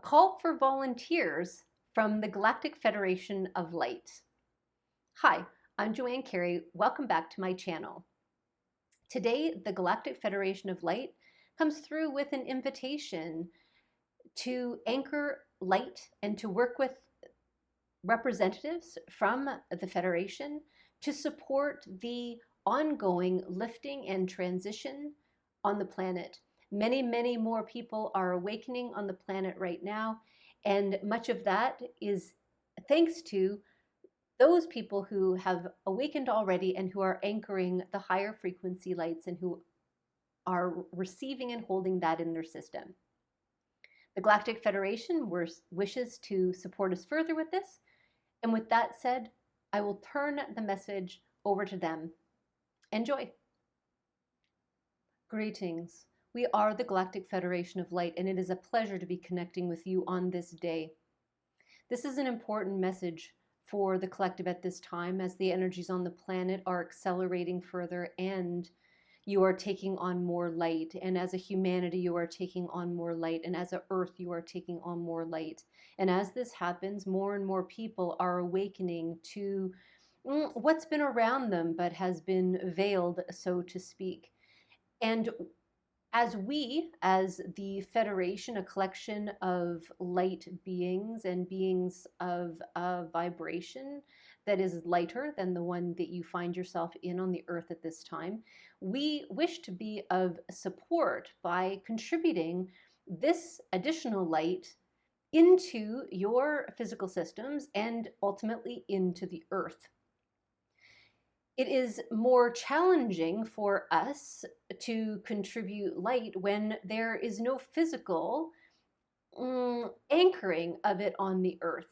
call for volunteers from the Galactic Federation of Light. Hi, I'm Joanne Carey. Welcome back to my channel. Today, the Galactic Federation of Light comes through with an invitation to anchor light and to work with representatives from the Federation to support the ongoing lifting and transition on the planet. Many more people are awakening on the planet right now, and much of that is thanks to those people who have awakened already and who are anchoring the higher frequency lights and who are receiving and holding that in their system. The Galactic Federation wishes to support us further with this, and with that said, I will turn the message over to them. Enjoy. Greetings. We are the Galactic Federation of Light, and it is a pleasure to be connecting with you on this day. This is an important message for the collective at this time, as the energies on the planet are accelerating further and you are taking on more light. And as a humanity, you are taking on more light. And as an earth, you are taking on more light. And as this happens, more and more people are awakening to what's been around them, but has been veiled, so to speak. And as we, as the Federation, a collection of light beings and beings of a vibration that is lighter than the one that you find yourself in on the earth at this time, we wish to be of support by contributing this additional light into your physical systems and ultimately into the earth. It is more challenging for us to contribute light when there is no physical anchoring of it on the earth.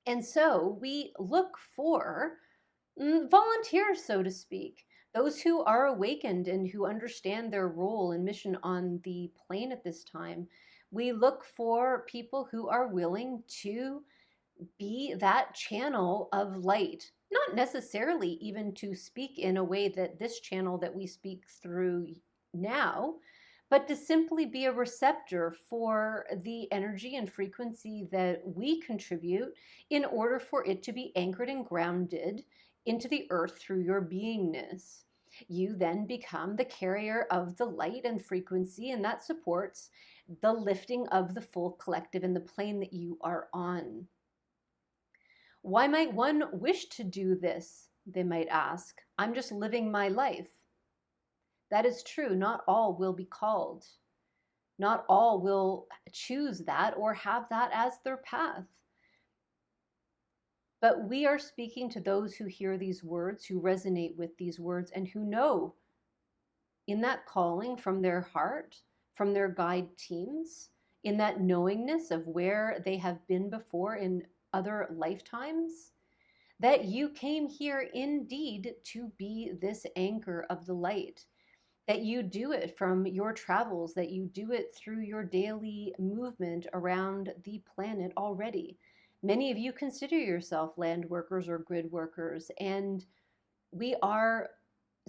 And so we look for volunteers, so to speak, those who are awakened and who understand their role and mission on the plane at this time. We look for people who are willing to be that channel of light. Not necessarily even to speak in a way that this channel that we speak through now, but to simply be a receptor for the energy and frequency that we contribute in order for it to be anchored and grounded into the earth through your beingness. You then become the carrier of the light and frequency, and that supports the lifting of the full collective and the plane that you are on. Why might one wish to do this? They might ask. I'm just living my life. That is true. Not all will be called. Not all will choose that or have that as their path. But we are speaking to those who hear these words, who resonate with these words, and who know in that calling from their heart, from their guide teams, in that knowingness of where they have been before in other lifetimes, that you came here indeed to be this anchor of the light, that you do it from your travels, that you do it through your daily movement around the planet already. Many of you consider yourself land workers or grid workers, and we are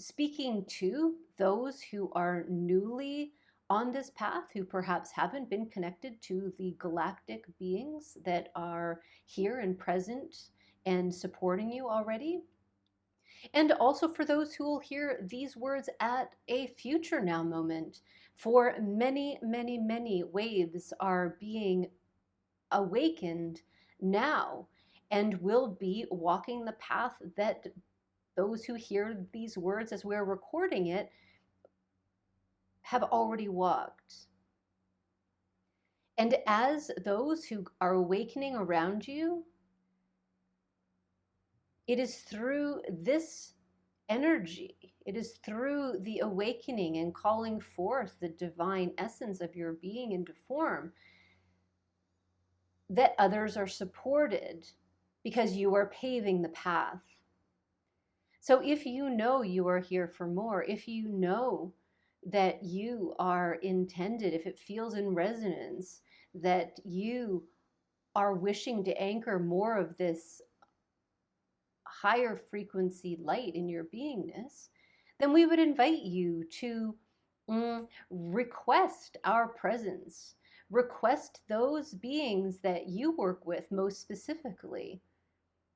speaking to those who are newly on this path, who perhaps haven't been connected to the galactic beings that are here and present and supporting you already. And also for those who will hear these words at a future now moment. For many waves are being awakened now and will be walking the path that those who hear these words as we're recording it have already walked. And as those who are awakening around you, it is through this energy, it is through the awakening and calling forth the divine essence of your being into form that others are supported, because you are paving the path. So if you know you are here for more, if you know that you are intended, if it feels in resonance, that you are wishing to anchor more of this higher frequency light in your beingness, then we would invite you to request our presence, Request those beings that you work with most specifically.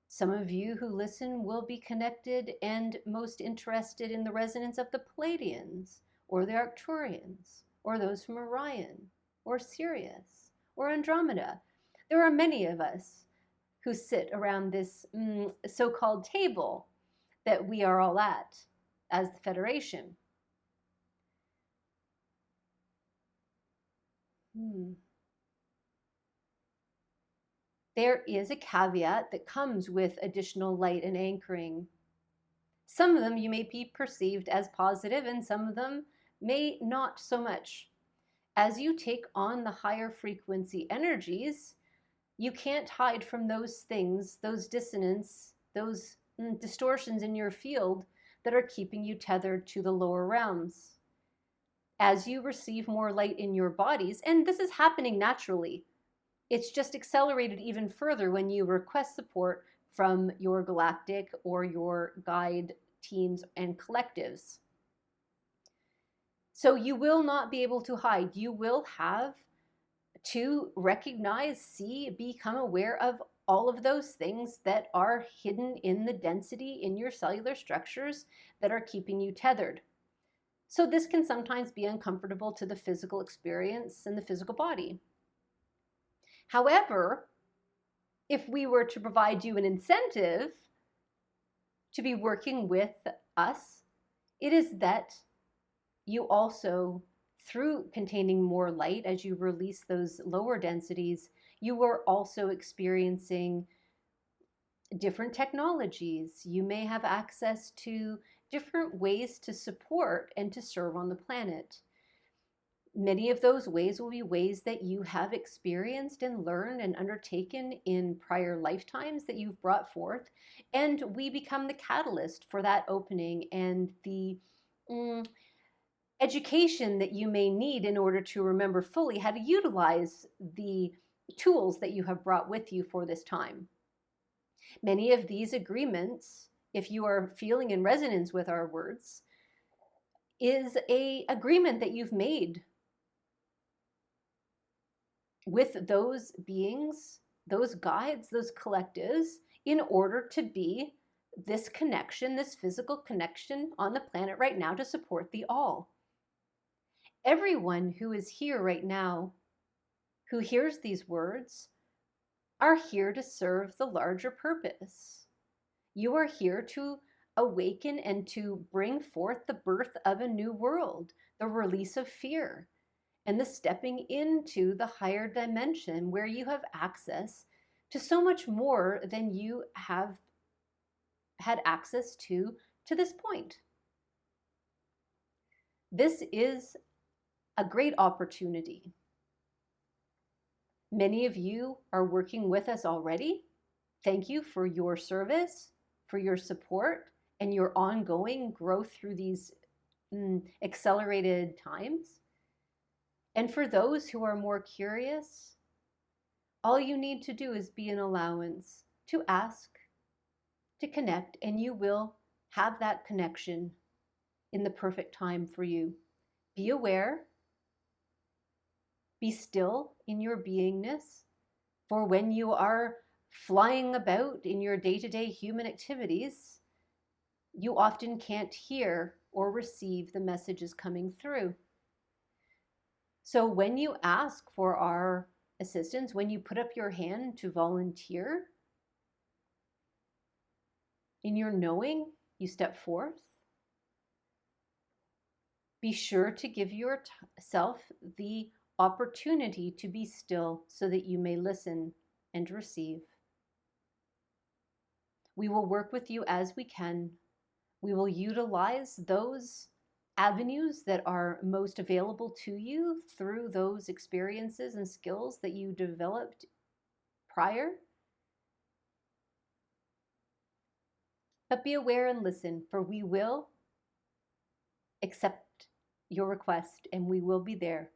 Some of you who listen will be connected and most interested in the resonance of the Pleiadians, or the Arcturians, or those from Orion, or Sirius, or Andromeda. There are many of us who sit around this so-called table that we are all at as the Federation. There is a caveat that comes with additional light and anchoring. Some of them you may be perceived as positive, and some of them may not so much. As you take on the higher frequency energies, you can't hide from those things, those dissonance, those distortions in your field that are keeping you tethered to the lower realms. As you receive more light in your bodies, and this is happening naturally, it's just accelerated even further when you request support from your galactic or your guide teams and collectives. So you will not be able to hide. You will have to recognize, see, become aware of all of those things that are hidden in the density in your cellular structures that are keeping you tethered. So this can sometimes be uncomfortable to the physical experience and the physical body. However, if we were to provide you an incentive to be working with us, it is that you also, through containing more light, as you release those lower densities, you are also experiencing different technologies. You may have access to different ways to support and to serve on the planet. Many of those ways will be ways that you have experienced and learned and undertaken in prior lifetimes that you've brought forth, and we become the catalyst for that opening and the education that you may need in order to remember fully how to utilize the tools that you have brought with you for this time. Many of these agreements, if you are feeling in resonance with our words, is an agreement that you've made with those beings, those guides, those collectives, in order to be this connection, this physical connection on the planet right now to support the all. Everyone who is here right now, who hears these words, are here to serve the larger purpose. You are here to awaken and to bring forth the birth of a new world, the release of fear, and the stepping into the higher dimension where you have access to so much more than you have had access to this point. This is a great opportunity. Many of you are working with us already. Thank you for your service, for your support, and your ongoing growth through these accelerated times. And for those who are more curious, all you need to do is be an allowance to ask, to connect, and you will have that connection in the perfect time for you. Be aware, be still in your beingness, for when you are flying about in your day-to-day human activities, you often can't hear or receive the messages coming through. So when you ask for our assistance, when you put up your hand to volunteer, in your knowing, you step forth. Be sure to give yourself the opportunity to be still so that you may listen and receive. We will work with you as we can. We will utilize those avenues that are most available to you through those experiences and skills that you developed prior. But be aware and listen, for we will accept your request and we will be there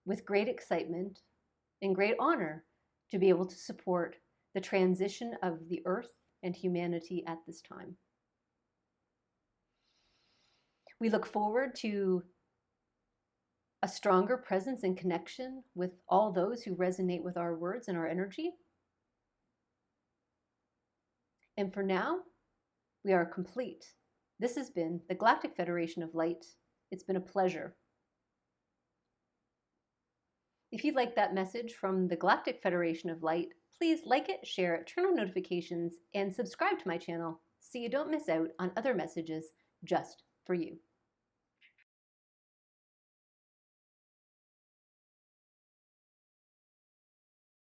with great excitement and great honor to be able to support the transition of the earth and humanity at this time. We look forward to a stronger presence and connection with all those who resonate with our words and our energy. And for now, we are complete. This has been the Galactic Federation of Light. It's been a pleasure. If you like that message from the Galactic Federation of Light, please like it, share it, turn on notifications, and subscribe to my channel so you don't miss out on other messages just for you.